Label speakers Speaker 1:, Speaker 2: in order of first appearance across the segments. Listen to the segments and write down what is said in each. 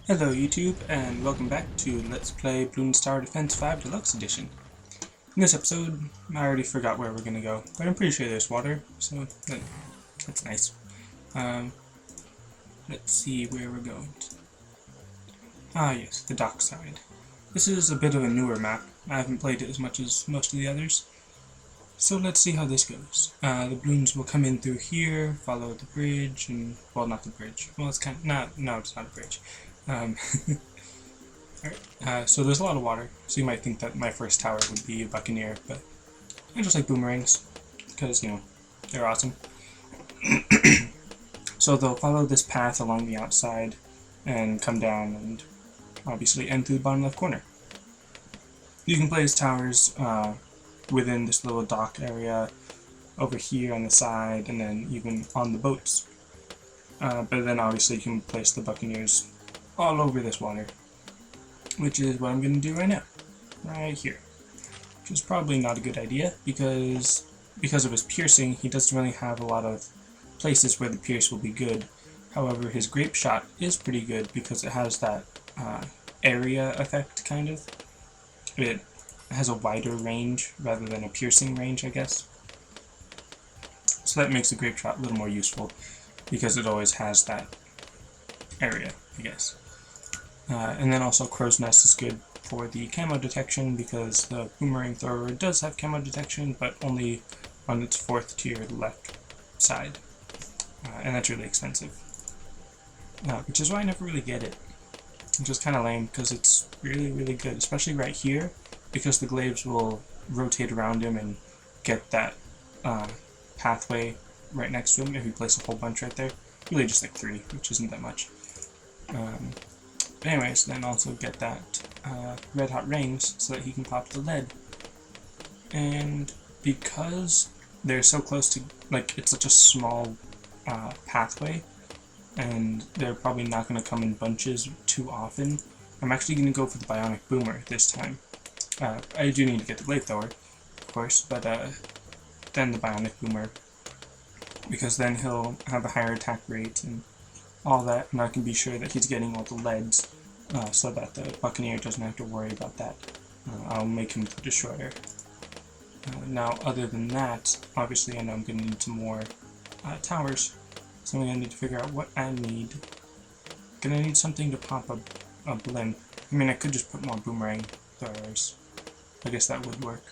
Speaker 1: Hello YouTube, and welcome back to Let's Play Bloons Tower Defense 5 Deluxe Edition. In this episode, I already forgot where we're gonna go, but I'm pretty sure there's water, so that's nice. Um, let's see where we're going. Ah yes, the Dockside. This is a bit of a newer map. I haven't played it as much as most of the others, so let's see how this goes. The Bloons will come in through here, follow the bridge, and, well, not the bridge. Well, it's kind of, no, it's not a bridge. Um, Alright, so there's a lot of water, so you might think that my first tower would be a Buccaneer, but I just like boomerangs, because, you know, they're awesome. So they'll follow this path along the outside, and come down, and obviously end through the bottom left corner. You can place towers within this little dock area, over here on the side, and then even on the boats. But then obviously you can place the Buccaneers all over this water, which is what I'm going to do right now, right here, which is probably not a good idea because of his piercing, he doesn't really have a lot of places where the pierce will be good. However, his grape shot is pretty good because it has that area effect, kind of. It has a wider range rather than a piercing range, I guess. So that makes the grape shot a little more useful because it always has that area, I guess. And then also Crow's Nest is good for the camo detection because the boomerang thrower does have camo detection, but only on its fourth tier left side. And that's really expensive. Which is why I never really get it. Which is kind of lame because it's really, really good, especially right here, because the glaives will rotate around him and get that pathway right next to him if you place a whole bunch right there. Really just like 3, which isn't that much. But anyways, then also get that red hot rings so that he can pop the lead. And because they're so close to, like, it's such a small pathway, and they're probably not going to come in bunches too often, I'm actually going to go for the bionic boomer this time. I do need to get the blade thrower, of course, but then the bionic boomer, because then he'll have a higher attack rate and all that, and I can be sure that he's getting all the leads, so that the Buccaneer doesn't have to worry about that. I'll make him the destroyer. Now, other than that, obviously I know I'm going to need some more towers, so I'm going to need to figure out what I need. I'm going to need something to pop a blimp. I mean, I could just put more boomerang throwers. I guess that would work.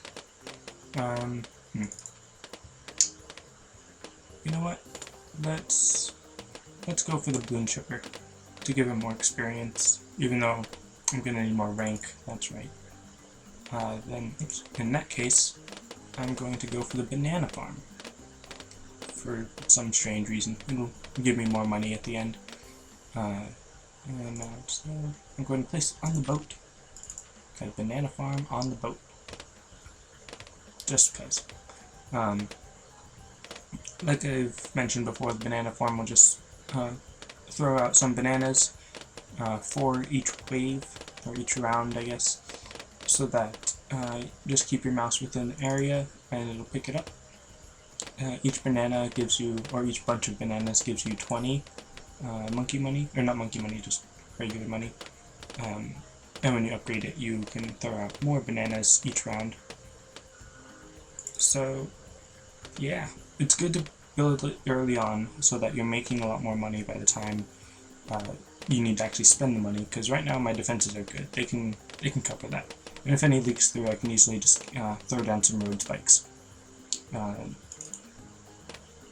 Speaker 1: You know what? Let's go for the balloon shipper to give him more experience, even though I'm going to need more rank, that's right. Then, in that case, I'm going to go for the banana farm. For some strange reason. It'll give me more money at the end. And so I'm going to place it on the boat. Got a banana farm on the boat. Just because. Like I've mentioned before, the banana farm will just throw out some bananas for each wave, or each round, I guess, so that just keep your mouse within the area and it'll pick it up. Each banana gives you, or each bunch of bananas gives you 20 monkey money, or not monkey money, just regular money. And when you upgrade it, you can throw out more bananas each round. So, yeah, it's good to build it early on so that you're making a lot more money by the time you need to actually spend the money, because right now my defenses are good. They can cover that. And if any leaks through, I can easily just throw down some road spikes.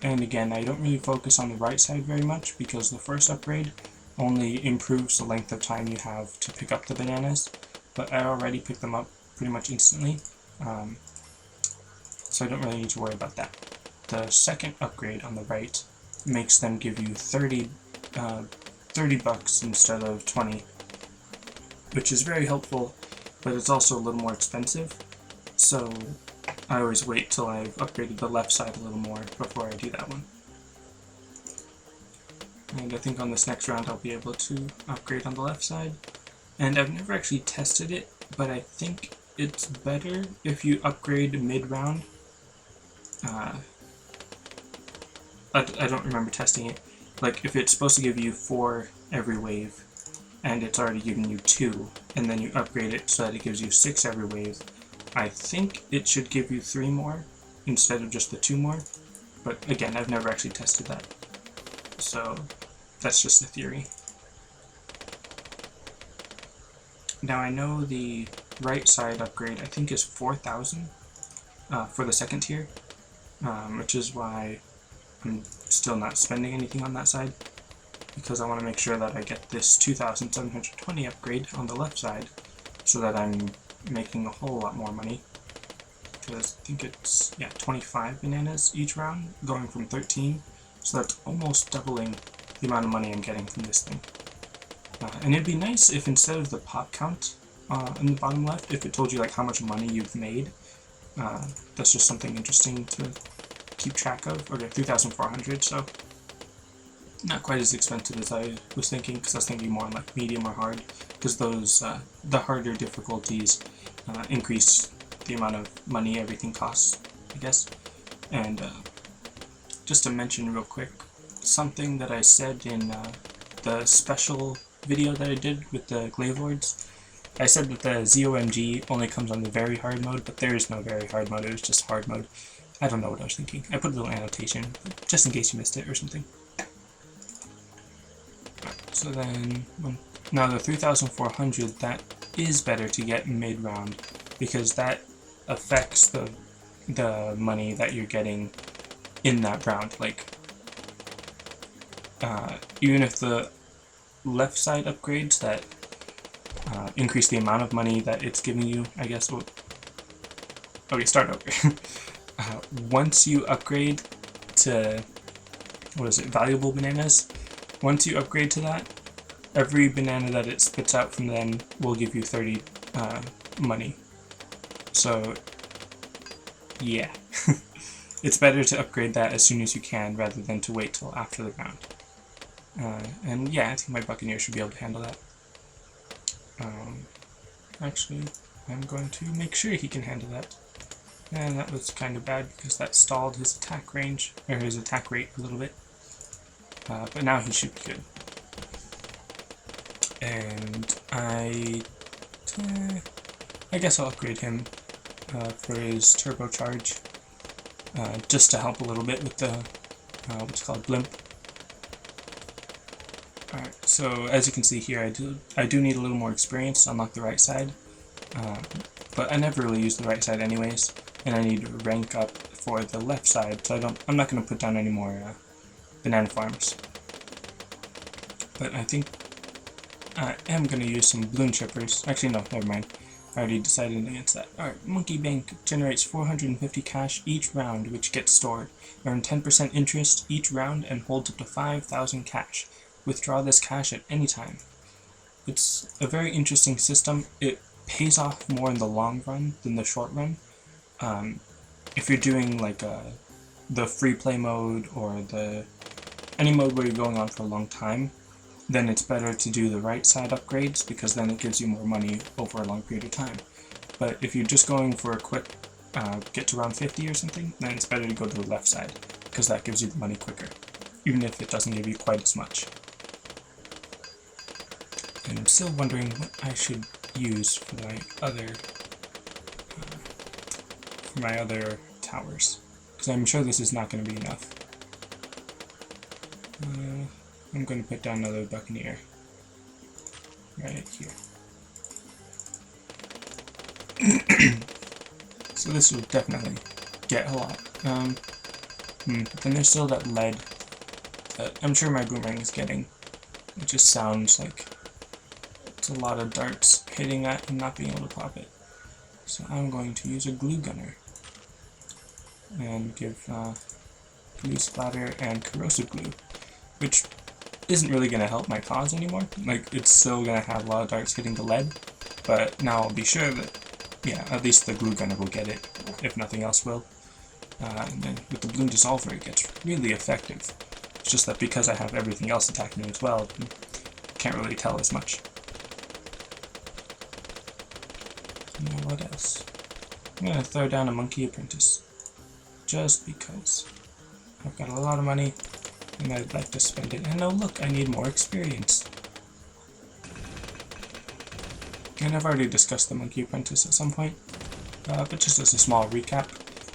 Speaker 1: And again, I don't really focus on the right side very much because the first upgrade only improves the length of time you have to pick up the bananas, but I already picked them up pretty much instantly, so I don't really need to worry about that. The second upgrade on the right makes them give you 30 bucks instead of 20, which is very helpful, but it's also a little more expensive, so I always wait till I've upgraded the left side a little more before I do that one. And I think on this next round I'll be able to upgrade on the left side. And I've never actually tested it, but I think it's better if you upgrade mid-round. I don't remember testing it. Like, if it's supposed to give you 4 every wave, and it's already given you 2, and then you upgrade it so that it gives you 6 every wave, I think it should give you 3 more instead of just the 2 more, but again, I've never actually tested that, so that's just a theory. Now I know the right side upgrade I think is 4,000 for the second tier, which is why I'm still not spending anything on that side, because I want to make sure that I get this 2,720 upgrade on the left side so that I'm making a whole lot more money, because I think it's 25 bananas each round, going from 13, so that's almost doubling the amount of money I'm getting from this thing. And it'd be nice if instead of the pop count in the bottom left, if it told you like how much money you've made. That's just something interesting to keep track of. Okay, 3,400, so not quite as expensive as I was thinking, because I was thinking more on like medium or hard, because those the harder difficulties increase the amount of money everything costs, I guess. And just to mention real quick, something that I said in the special video that I did with the Glaive Lords, I said that the ZOMG only comes on the very hard mode, but there is no very hard mode, it was just hard mode. I don't know what I was thinking. I put a little annotation, just in case you missed it or something. So then, now the 3,400, that is better to get mid-round, because that affects the money that you're getting in that round. Like, even if the left side upgrades that increase the amount of money that it's giving you, I guess. Well, okay, start over. Once you upgrade to, valuable bananas, once you upgrade to that, every banana that it spits out from then will give you 30 money. So, yeah. It's better to upgrade that as soon as you can rather than to wait till after the round. And yeah, I think my Buccaneer should be able to handle that. Actually, I'm going to make sure he can handle that. And that was kind of bad because that stalled his attack range, or his attack rate a little bit. But now he should be good. And I guess I'll upgrade him for his turbocharge, just to help a little bit with the what's called blimp. Alright, so as you can see here, I do need a little more experience to unlock the right side, but I never really use the right side anyways, and I need to rank up for the left side, so I'm not going to put down any more banana farms. But I think I am going to use some balloon chippers. Actually, no, never mind. I already decided against that. Alright, Monkey Bank generates 450 cash each round, which gets stored. Earn 10% interest each round and holds up to 5,000 cash. Withdraw this cash at any time. It's a very interesting system. It pays off more in the long run than the short run. If you're doing like the free play mode or any mode where you're going on for a long time, then it's better to do the right side upgrades, because then it gives you more money over a long period of time. But if you're just going for a quick get to round 50 or something, then it's better to go to the left side, because that gives you the money quicker, even if it doesn't give you quite as much. And I'm still wondering what I should use for my other towers, because I'm sure this is not going to be enough. I'm going to put down another Buccaneer right here. So this will definitely get a lot. But then there's still that lead that I'm sure my boomerang is getting. It just sounds like it's a lot of darts hitting that and not being able to pop it. So I'm going to use a glue gunner and give glue splatter and corrosive glue, which isn't really going to help my cause anymore. Like, it's still going to have a lot of darts hitting the lead, but now I'll be sure that, yeah, at least the glue gunner will get it, if nothing else will. And then with the balloon dissolver, it gets really effective. It's just that because I have everything else attacking me as well, I can't really tell as much. Now what else? I'm going to throw down a monkey apprentice, just because I've got a lot of money and I'd like to spend it. And oh look, I need more experience. And I've already discussed the Monkey Apprentice at some point, but just as a small recap,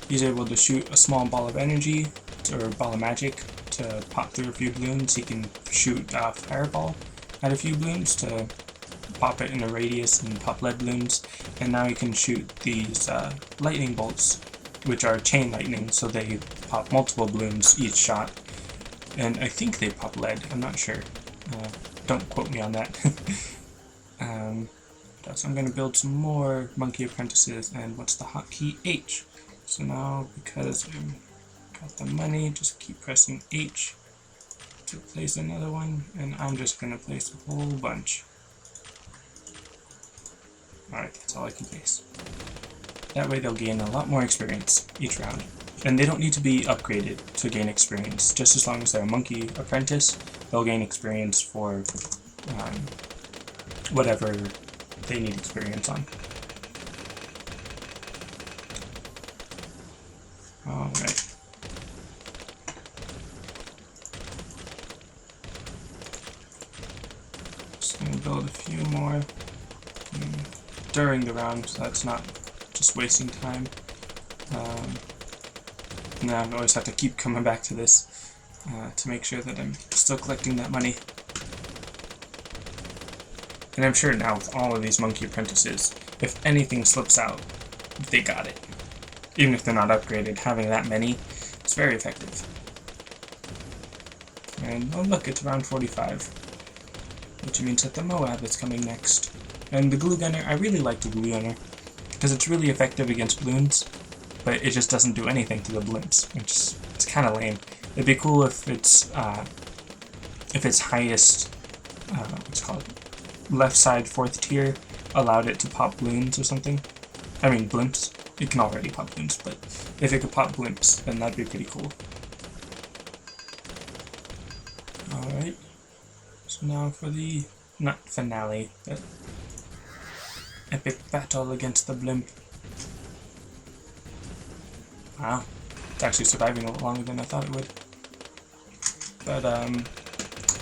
Speaker 1: he's able to shoot a small ball of energy, or ball of magic, to pop through a few balloons. He can shoot a fireball at a few balloons to pop it in a radius and pop lead balloons, and now he can shoot these lightning bolts, which are chain lightning, so they pop multiple balloons each shot, and I think they pop lead, I'm not sure, don't quote me on that. So I'm going to build some more Monkey Apprentices, and what's the hotkey? H. So now, because I've got the money, just keep pressing H to place another one, and I'm just going to place a whole bunch. Alright, that's all I can place. That way they'll gain a lot more experience each round. And they don't need to be upgraded to gain experience. Just as long as they're a Monkey Apprentice, they'll gain experience for whatever they need experience on. Alright. Just gonna build a few more during the round, so that's not just wasting time. And I always have to keep coming back to this to make sure that I'm still collecting that money. And I'm sure now with all of these Monkey Apprentices, if anything slips out, they got it. Even if they're not upgraded, having that many is very effective. And oh look, it's round 45. Which means that the Moab is coming next. And the Glue Gunner, I really like the Glue Gunner, because it's really effective against balloons, but it just doesn't do anything to the blimps, which is, it's kind of lame. It'd be cool if its highest, what's it called, left side 4th tier allowed it to pop balloons or something. I mean blimps. It can already pop balloons, but if it could pop blimps, then that'd be pretty cool. Alright. So now for the, not finale, but epic battle against the blimp. Wow. It's actually surviving a lot longer than I thought it would. But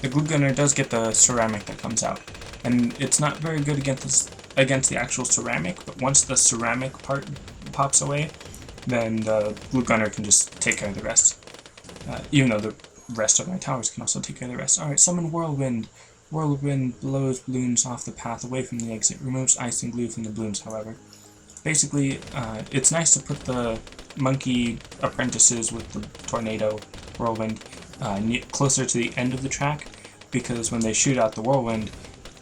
Speaker 1: the Glue Gunner does get the ceramic that comes out. And it's not very good against the actual ceramic, but once the ceramic part pops away, then the Glue Gunner can just take care of the rest. Even though the rest of my towers can also take care of the rest. Alright, summon Whirlwind. Whirlwind blows balloons off the path away from the exit. Removes ice and glue from the balloons, however. Basically, it's nice to put the Monkey Apprentices with the Tornado Whirlwind closer to the end of the track, because when they shoot out the Whirlwind,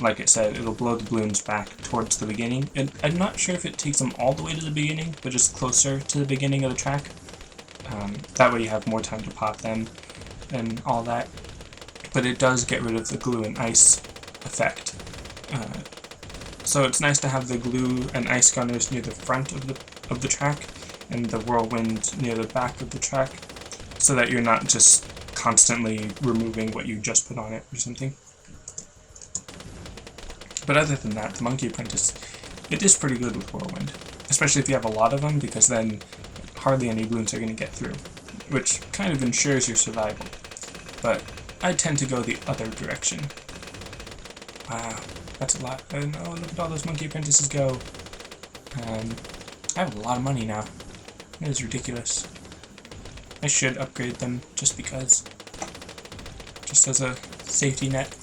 Speaker 1: like I said, it'll blow the balloons back towards the beginning. And I'm not sure if it takes them all the way to the beginning, but just closer to the beginning of the track. That way you have more time to pop them and all that. But it does get rid of the glue and ice effect. So it's nice to have the glue and ice gunners near the front of the track, and the Whirlwind near the back of the track, so that you're not just constantly removing what you just put on it or something. But other than that, the Monkey Apprentice, it is pretty good with Whirlwind. Especially if you have a lot of them, because then hardly any balloons are going to get through. Which kind of ensures your survival. But I tend to go the other direction. Wow, that's a lot. And oh, look at all those Monkey Apprentices go. I have a lot of money now. It is ridiculous. I should upgrade them just because. Just as a safety net.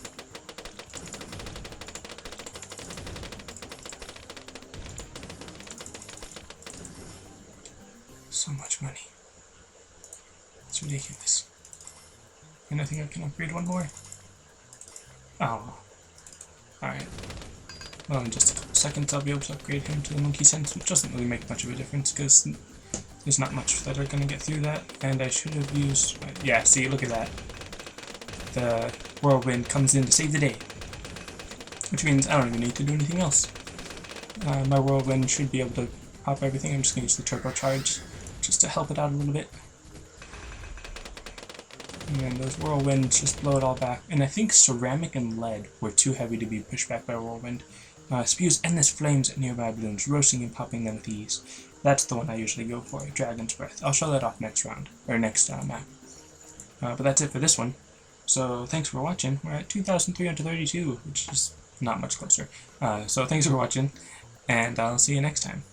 Speaker 1: So much money. It's ridiculous. And I think I can upgrade one more. Oh. Alright. Well, in just a couple seconds I'll be able to upgrade him to the Monkey Sense, which doesn't really make much of a difference because there's not much that are going to get through that. And I should have used... yeah, see, look at that. The Whirlwind comes in to save the day. Which means I don't even need to do anything else. My Whirlwind should be able to pop everything. I'm just going to use the Turbocharge just to help it out a little bit. And those Whirlwinds just blow it all back. And I think ceramic and lead were too heavy to be pushed back by a Whirlwind. Spews endless flames at nearby balloons, roasting and popping them with ease. That's the one I usually go for, Dragon's Breath. I'll show that off next round, or next map. But that's it for this one. So thanks for watching. We're at 2,332, which is not much closer. So thanks for watching, and I'll see you next time.